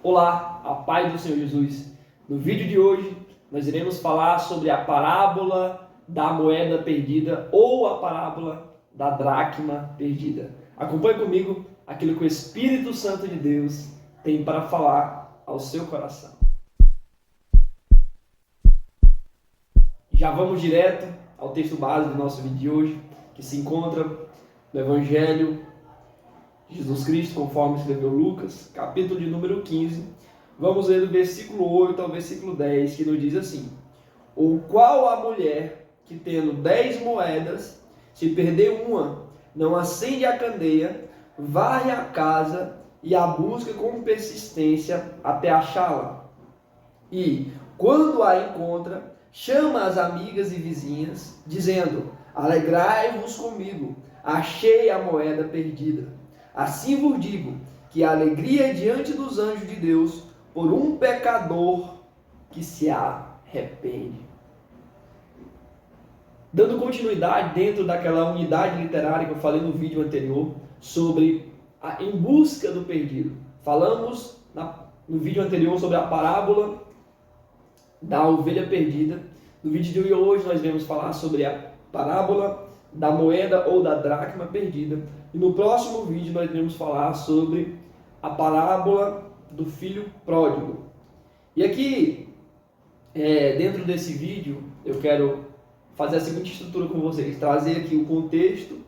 Olá, a paz do Senhor Jesus. No vídeo de hoje, nós iremos falar sobre a parábola da moeda perdida ou a parábola da dracma perdida. Acompanhe comigo aquilo que o Espírito Santo de Deus tem para falar ao seu coração. Já vamos direto ao texto base do nosso vídeo de hoje, que se encontra no Evangelho de Jesus Cristo, conforme escreveu Lucas, capítulo de número 15. Vamos ler do versículo 8 ao versículo 10, que nos diz assim: Ou qual a mulher que, tendo 10 moedas, se perder uma, não acende a candeia, varre a casa e a busca com persistência até achá-la? E, quando a encontra, chama as amigas e vizinhas, dizendo: Alegrai-vos comigo, achei a moeda perdida. Assim vos digo, que a alegria diante dos anjos de Deus por um pecador que se arrepende. Dando continuidade dentro daquela unidade literária que eu falei no vídeo anterior, sobre a em busca do perdido. Falamos no vídeo anterior sobre a parábola da ovelha perdida. No vídeo de hoje nós vamos falar sobre a parábola da moeda ou da dracma perdida. E no próximo vídeo nós iremos falar sobre a parábola do filho pródigo. E aqui, dentro desse vídeo, eu quero fazer a seguinte estrutura com vocês: trazer aqui o contexto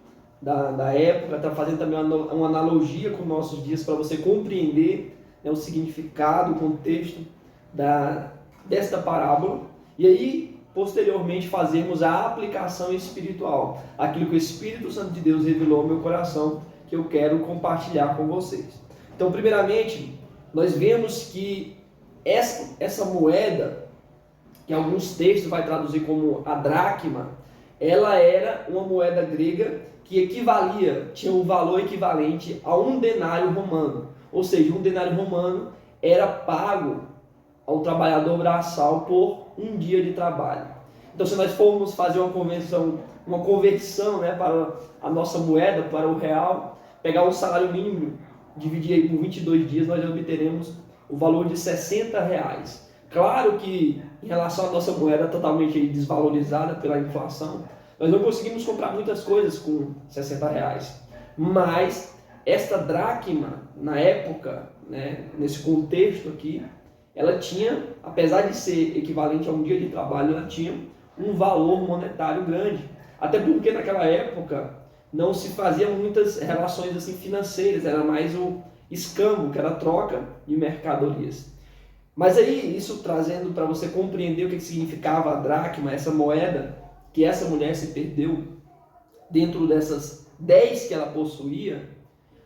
da época, tá fazendo também uma analogia com nossos dias para você compreender, o significado, o contexto desta parábola. E aí, posteriormente, fazemos a aplicação espiritual, aquilo que o Espírito Santo de Deus revelou ao meu coração, que eu quero compartilhar com vocês. Então, primeiramente, nós vemos que essa moeda, que alguns textos vai traduzir como a dracma, ela era uma moeda grega que equivalia, tinha um valor equivalente a um denário romano. Ou seja, um denário romano era pago ao trabalhador braçal por um dia de trabalho. Então, se nós formos fazer uma conversão, para a nossa moeda, para o real, pegar um salário mínimo, dividir aí por 22 dias, nós obteremos o valor de R$60. Claro que, em relação à nossa moeda totalmente desvalorizada pela inflação, nós não conseguimos comprar muitas coisas com R$60. Mas esta dracma, na época, nesse contexto aqui, ela tinha, apesar de ser equivalente a um dia de trabalho, ela tinha um valor monetário grande. Até porque naquela época não se faziam muitas relações assim financeiras, era mais o escambo, que era a troca de mercadorias. Mas aí, isso trazendo para você compreender o que significava a dracma, essa moeda que essa mulher se perdeu, dentro dessas 10 que ela possuía,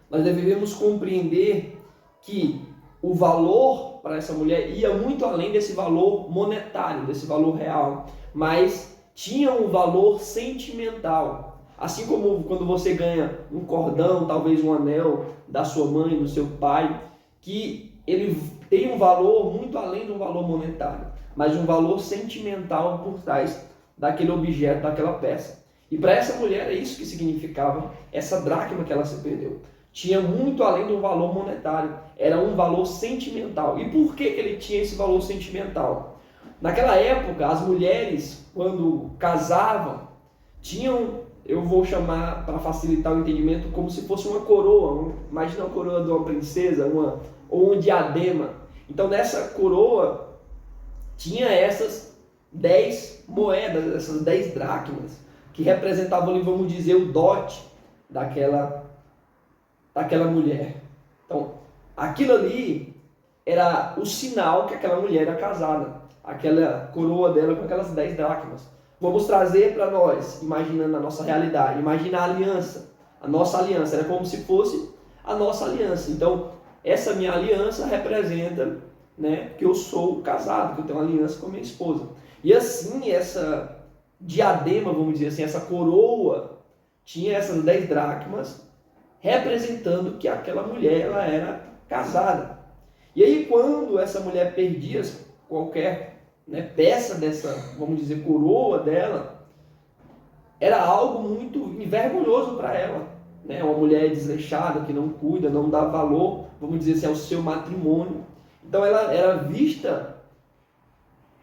nós devemos compreender que o valor para essa mulher ia muito além desse valor monetário, desse valor real, mas tinha um valor sentimental. Assim como quando você ganha um cordão, talvez um anel da sua mãe, do seu pai, que ele tem um valor muito além do valor monetário, mas um valor sentimental por trás daquele objeto, daquela peça. E para essa mulher é isso que significava essa dracma que ela se perdeu. Tinha muito além do valor monetário, era um valor sentimental. E por que ele tinha esse valor sentimental? Naquela época, as mulheres, quando casavam, tinham, eu vou chamar para facilitar o entendimento, como se fosse uma coroa. Imagina a coroa de uma princesa, ou um diadema. Então, nessa coroa, tinha essas 10 moedas, essas 10 dracmas, que representavam, vamos dizer, o dote daquela mulher. Então, aquilo ali era o sinal que aquela mulher era casada, aquela coroa dela com aquelas 10 dracmas. Vamos trazer para nós, imaginando a nossa realidade, imagina a aliança, a nossa aliança, era como se fosse a nossa aliança. Então, essa minha aliança representa, que eu sou casado, que eu tenho uma aliança com a minha esposa. E assim, essa diadema, vamos dizer assim, essa coroa, tinha essas 10 dracmas, representando que aquela mulher ela era casada. E aí, quando essa mulher perdia qualquer peça dessa, vamos dizer, coroa dela, era algo muito vergonhoso para ela. Uma mulher desleixada, que não cuida, não dá valor, vamos dizer assim, ao seu matrimônio. Então ela era vista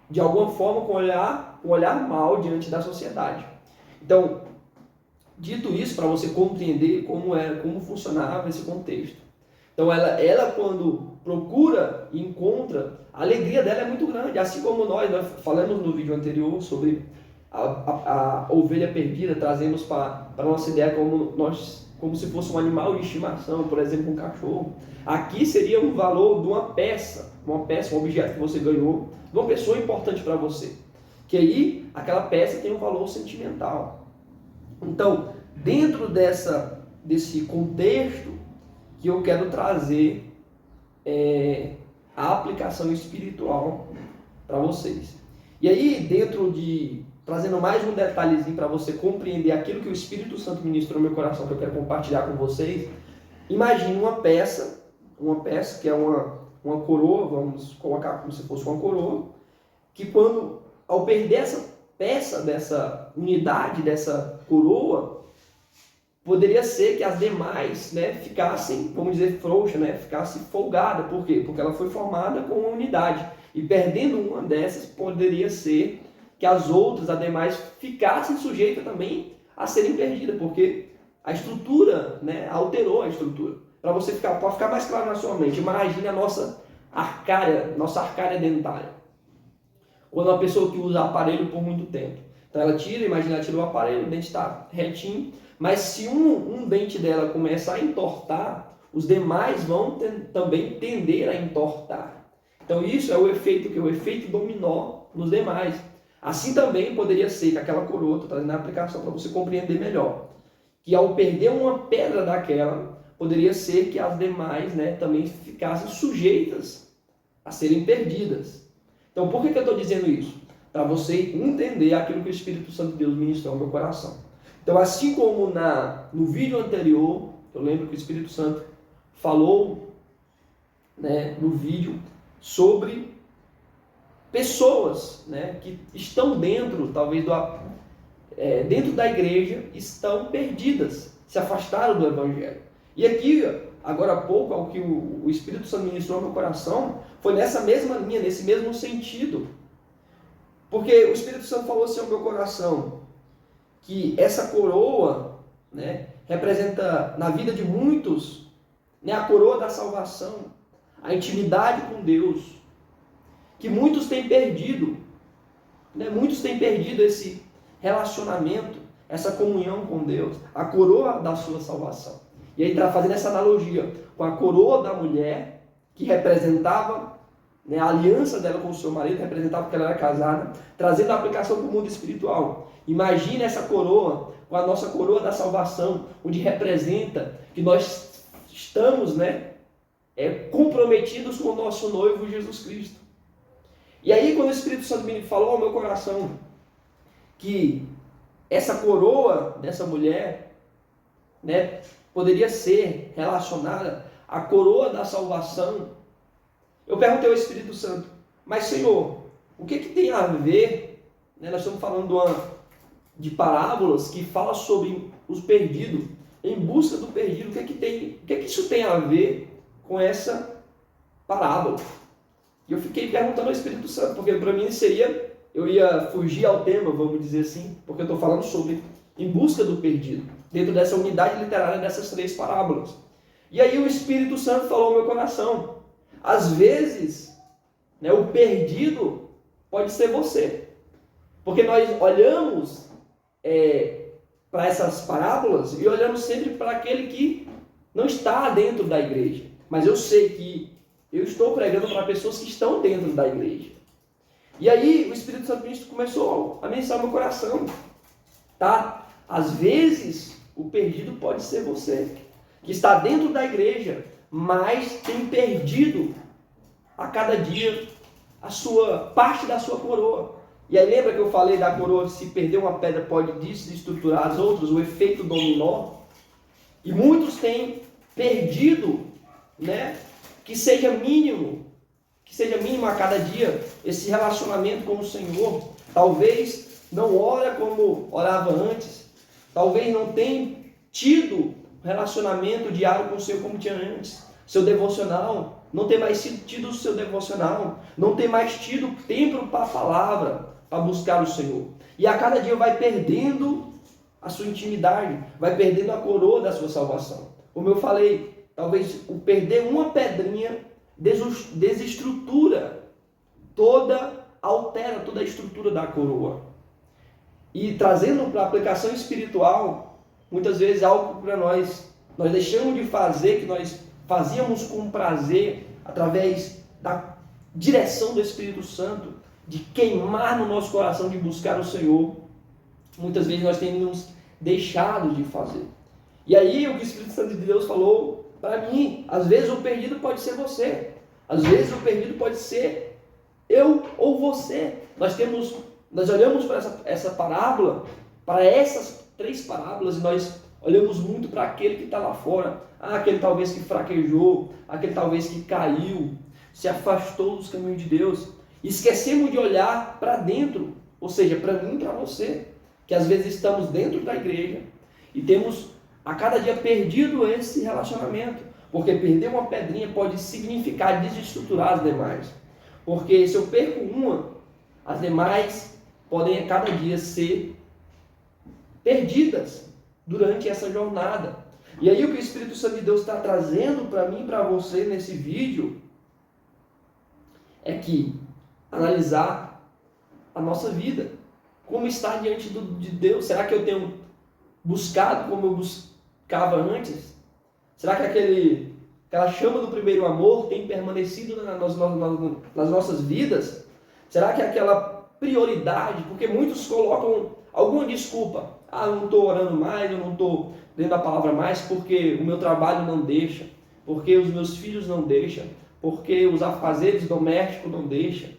de alguma forma com um olhar mal diante da sociedade. Então, dito isso, para você compreender como funcionava esse contexto. Então ela quando procura e encontra, a alegria dela é muito grande, assim como nós falamos no vídeo anterior sobre a ovelha perdida, trazemos para a nossa ideia como se fosse um animal de estimação, por exemplo, um cachorro. Aqui seria um valor de uma peça, um objeto que você ganhou, de uma pessoa importante para você. Que aí, aquela peça tem um valor sentimental. Então, dentro desse contexto, que eu quero trazer a aplicação espiritual para vocês. E aí, trazendo mais um detalhezinho para você compreender aquilo que o Espírito Santo ministrou no meu coração, que eu quero compartilhar com vocês. Imagine uma peça que é uma coroa, vamos colocar como se fosse uma coroa, que ao perder essa peça, dessa unidade, dessa coroa, poderia ser que as demais, né, ficassem, vamos dizer, frouxas, né, ficassem folgadas. Por quê? Porque ela foi formada com uma unidade. E perdendo uma dessas, poderia ser que as outras, as demais, ficassem sujeitas também a serem perdidas, porque a estrutura, né, alterou a estrutura. Para ficar mais claro na sua mente, imagine a nossa arcária dentária. Quando uma pessoa que usa aparelho por muito tempo. Então ela tirou o aparelho, o dente está retinho, mas se um dente dela começa a entortar, os demais vão também tender a entortar. Então isso é o efeito dominó nos demais. Assim também poderia ser que aquela coroa, estou trazendo a aplicação para você compreender melhor, que ao perder uma pedra daquela, poderia ser que as demais, né, também ficassem sujeitas a serem perdidas. Então por que eu estou dizendo isso? Para você entender aquilo que o Espírito Santo de Deus ministrou no meu coração. Então assim como no vídeo anterior, eu lembro que o Espírito Santo falou, né, no vídeo sobre pessoas, né, que estão talvez dentro da igreja, estão perdidas, se afastaram do Evangelho. E aqui, agora há pouco, ao que o Espírito Santo ministrou no meu coração, foi nessa mesma linha, nesse mesmo sentido. Porque o Espírito Santo falou assim ao meu coração, que essa coroa, né, representa na vida de muitos, né, a coroa da salvação, a intimidade com Deus, que muitos têm perdido, né? Muitos têm perdido esse relacionamento, essa comunhão com Deus, a coroa da sua salvação. E aí está fazendo essa analogia com a coroa da mulher, que representava, né, a aliança dela com o seu marido, representava que ela era casada, trazendo a aplicação para o mundo espiritual. Imagine essa coroa com a nossa coroa da salvação, onde representa que nós estamos, né, comprometidos com o nosso noivo Jesus Cristo. E aí, quando o Espírito Santo me falou ao meu coração que essa coroa dessa mulher, né, poderia ser relacionada à coroa da salvação, eu perguntei ao Espírito Santo, mas Senhor, o que tem a ver, né, nós estamos falando de parábolas que falam sobre os perdidos, em busca do perdido, o que isso tem a ver com essa parábola? E eu fiquei perguntando ao Espírito Santo, porque para mim eu ia fugir ao tema, vamos dizer assim, porque eu estou falando sobre em busca do perdido, dentro dessa unidade literária dessas 3 parábolas. E aí o Espírito Santo falou ao meu coração, às vezes, né, o perdido pode ser você, porque nós olhamos para essas parábolas e olhamos sempre para aquele que não está dentro da igreja, mas eu sei que eu estou pregando para pessoas que estão dentro da igreja. E aí o Espírito Santo começou a ministrar no meu coração. Tá? Às vezes o perdido pode ser você, que está dentro da igreja, mas tem perdido a cada dia a sua parte da sua coroa. E aí lembra que eu falei da coroa, se perder uma pedra pode desestruturar as outras, o efeito dominó? E muitos têm perdido, né? Que seja mínimo a cada dia esse relacionamento com o Senhor. Talvez não ora como orava antes, talvez não tenha tido relacionamento diário com o Senhor como tinha antes. Seu devocional não ter mais tido o seu devocional, não ter mais tido tempo para a palavra, para buscar o Senhor. E a cada dia vai perdendo a sua intimidade, vai perdendo a coroa da sua salvação. Como eu falei, talvez o perder uma pedrinha desestrutura altera toda a estrutura da coroa. E trazendo para a aplicação espiritual, muitas vezes algo para nós deixamos de fazer, que nós fazíamos com prazer, através da direção do Espírito Santo, de queimar no nosso coração, de buscar o Senhor. Muitas vezes nós temos deixado de fazer. E aí o que o Espírito Santo de Deus falou para mim, às vezes o perdido pode ser você, às vezes o perdido pode ser eu ou você. Nós olhamos para essa parábola, para essas 3 parábolas, e nós olhamos muito para aquele que está lá fora, aquele talvez que fraquejou, aquele talvez que caiu, se afastou dos caminhos de Deus. Esquecemos de olhar para dentro, ou seja, para mim e para você, que às vezes estamos dentro da igreja e temos a cada dia perdido esse relacionamento, porque perder uma pedrinha pode significar desestruturar as demais, porque se eu perco uma, as demais podem a cada dia ser perdidas durante essa jornada. E aí o que o Espírito Santo de Deus está trazendo para mim e para você nesse vídeo é que analisar a nossa vida, como está diante de Deus. Será que eu tenho buscado como eu buscava antes? Será que aquela chama do primeiro amor tem permanecido nas nossas vidas? Será que aquela prioridade, porque muitos colocam alguma desculpa, eu não estou orando mais, eu não estou lendo a palavra mais porque o meu trabalho não deixa, porque os meus filhos não deixam, porque os afazeres domésticos não deixam.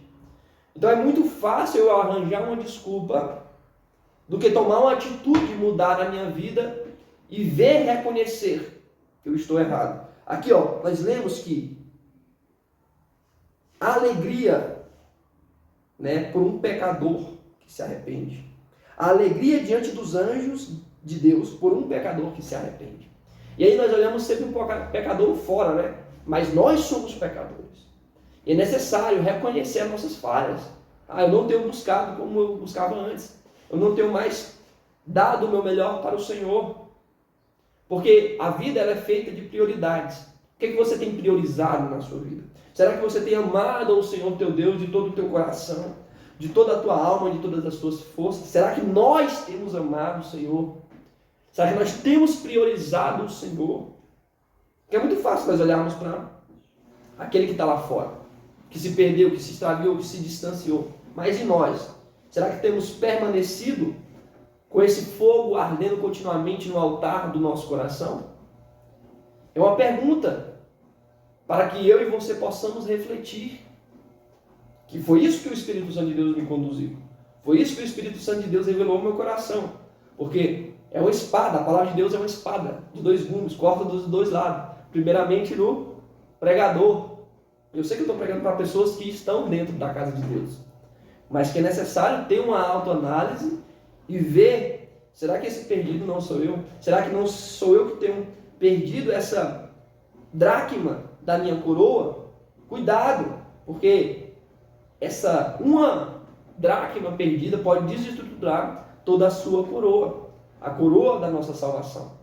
Então é muito fácil eu arranjar uma desculpa do que tomar uma atitude de mudar a minha vida e reconhecer que eu estou errado. Aqui, nós lemos que a alegria, por um pecador que se arrepende, a alegria diante dos anjos de Deus por um pecador que se arrepende. E aí nós olhamos sempre um pecador fora, mas nós somos pecadores. E é necessário reconhecer as nossas falhas. Eu não tenho buscado como eu buscava antes. Eu não tenho mais dado o meu melhor para o Senhor. Porque a vida ela é feita de prioridades. O que é que você tem priorizado na sua vida? Será que você tem amado ao Senhor teu Deus de todo o teu coração, de toda a tua alma, de todas as tuas forças? Será que nós temos amado o Senhor? Será que nós temos priorizado o Senhor? Porque é muito fácil nós olharmos para aquele que está lá fora, que se perdeu, que se extraviou, que se distanciou. Mas e nós? Será que temos permanecido com esse fogo ardendo continuamente no altar do nosso coração? É uma pergunta para que eu e você possamos refletir. Que foi isso que o Espírito Santo de Deus me conduziu. Foi isso que o Espírito Santo de Deus revelou ao meu coração. Porque é uma espada, a palavra de Deus é uma espada de 2 gumes, corta dos 2 lados. Primeiramente no pregador. Eu sei que eu estou pregando para pessoas que estão dentro da casa de Deus. Mas que é necessário ter uma autoanálise e ver, será que esse perdido não sou eu? Será que não sou eu que tenho perdido essa dracma da minha coroa? Cuidado, porque essa uma dracma perdida pode desestruturar toda a sua coroa. A coroa da nossa salvação.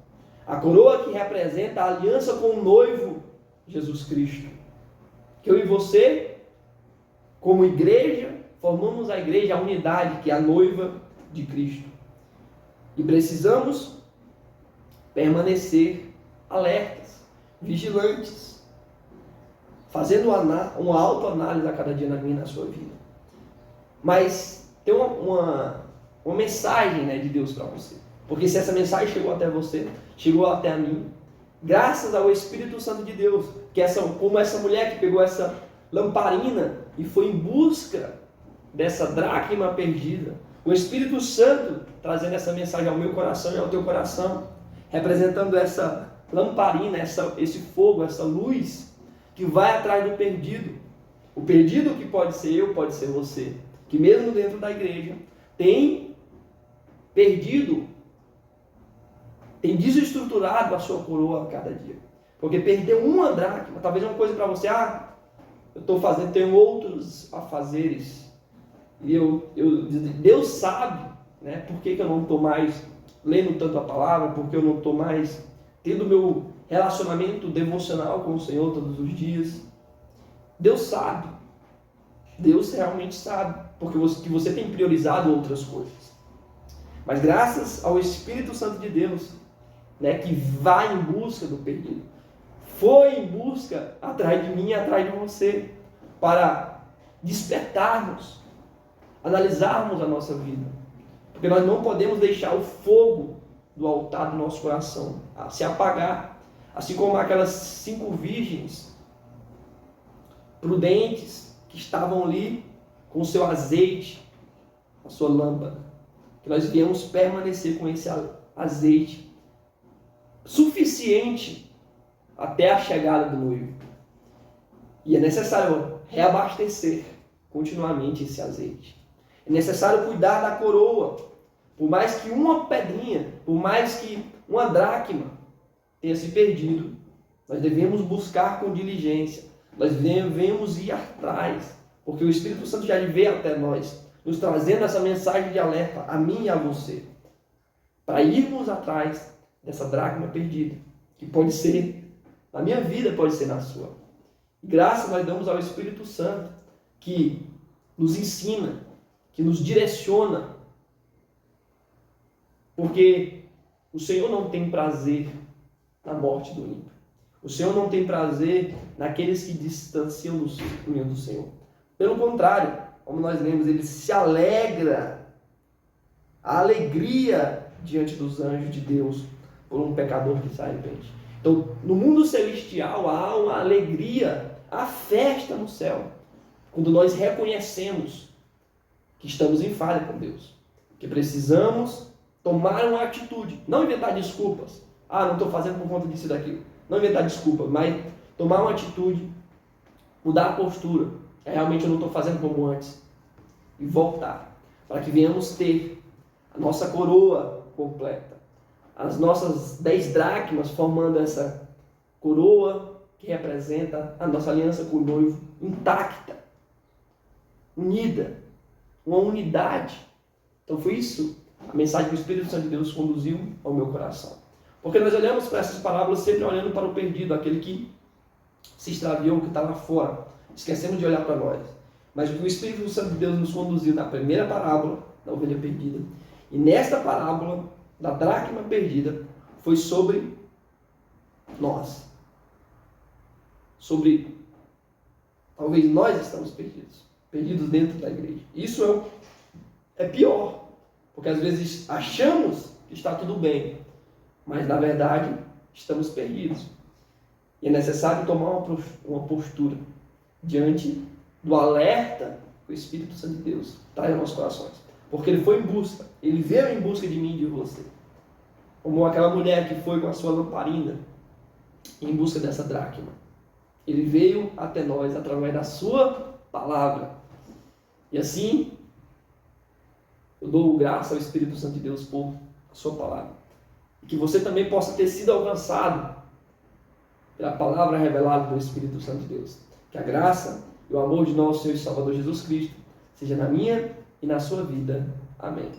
A coroa que representa a aliança com o noivo Jesus Cristo. Que eu e você, como igreja, formamos a igreja, a unidade, que é a noiva de Cristo. E precisamos permanecer alertas, vigilantes, fazendo uma autoanálise a cada dia na minha e na sua vida. Mas tem uma mensagem de Deus para você. Porque se essa mensagem chegou até você, chegou até a mim, graças ao Espírito Santo de Deus, como essa mulher que pegou essa lamparina e foi em busca dessa dracma perdida, o Espírito Santo trazendo essa mensagem ao meu coração e ao teu coração, representando essa lamparina, esse fogo, essa luz que vai atrás do perdido. O perdido que pode ser eu, pode ser você, que mesmo dentro da igreja tem perdido, tem desestruturado a sua coroa a cada dia. Porque perder uma dracma, talvez é uma coisa para você, tenho outros afazeres. E Deus sabe, né, por que eu não estou mais lendo tanto a palavra, porque eu não estou mais tendo meu relacionamento devocional com o Senhor todos os dias. Deus sabe. Deus realmente sabe, porque você tem priorizado outras coisas. Mas graças ao Espírito Santo de Deus, né, que vai em busca do perdido, foi em busca atrás de mim e atrás de você, para despertarmos, analisarmos a nossa vida. Porque nós não podemos deixar o fogo do altar do nosso coração se apagar. Assim como aquelas 5 virgens prudentes que estavam ali com o seu azeite, a sua lâmpada. Que nós viemos permanecer com esse azeite suficiente até a chegada do noivo. E é necessário reabastecer continuamente esse azeite. É necessário cuidar da coroa. Por mais que uma pedrinha, por mais que uma dracma tenha se perdido, nós devemos buscar com diligência. Nós devemos ir atrás. Porque o Espírito Santo já veio até nós, nos trazendo essa mensagem de alerta a mim e a você. Para irmos atrás dessa dracma perdida. Que pode ser na minha vida, pode ser na sua. Graças nós damos ao Espírito Santo, que nos ensina, que nos direciona. Porque o Senhor não tem prazer na morte do ímpio. O Senhor não tem prazer naqueles que distanciam do caminho do Senhor. Pelo contrário, como nós lemos, ele se alegra, a alegria diante dos anjos de Deus por um pecador que se arrepende. Então, no mundo celestial há uma alegria, há festa no céu, quando nós reconhecemos que estamos em falha com Deus, que precisamos tomar uma atitude, não inventar desculpas. Não estou fazendo por conta disso e daquilo. Não inventar desculpa, mas tomar uma atitude, mudar a postura. Realmente eu não estou fazendo como antes. E voltar, para que venhamos ter a nossa coroa completa. As nossas 10 dracmas formando essa coroa que representa a nossa aliança com o noivo intacta, unida, uma unidade. Então foi isso a mensagem que o Espírito Santo de Deus conduziu ao meu coração. Porque nós olhamos para essas parábolas sempre olhando para o perdido, aquele que se extraviou, que está lá fora. Esquecemos de olhar para nós. Mas o que o Espírito Santo de Deus nos conduziu na primeira parábola, da ovelha perdida, e nesta parábola, da dracma perdida, foi sobre nós. Sobre, talvez nós estamos perdidos dentro da igreja. Isso é pior, porque às vezes achamos que está tudo bem, mas na verdade estamos perdidos. E é necessário tomar uma postura diante do alerta que o Espírito Santo de Deus traz aos nossos corações. Porque ele foi em busca, ele veio em busca de mim e de você. Como aquela mulher que foi com a sua lamparina em busca dessa dracma. Ele veio até nós através da sua palavra. E assim, eu dou graça ao Espírito Santo de Deus por sua palavra. E que você também possa ter sido alcançado pela palavra revelada do Espírito Santo de Deus. Que a graça e o amor de nosso Senhor e Salvador Jesus Cristo seja na minha e na sua vida. Amém.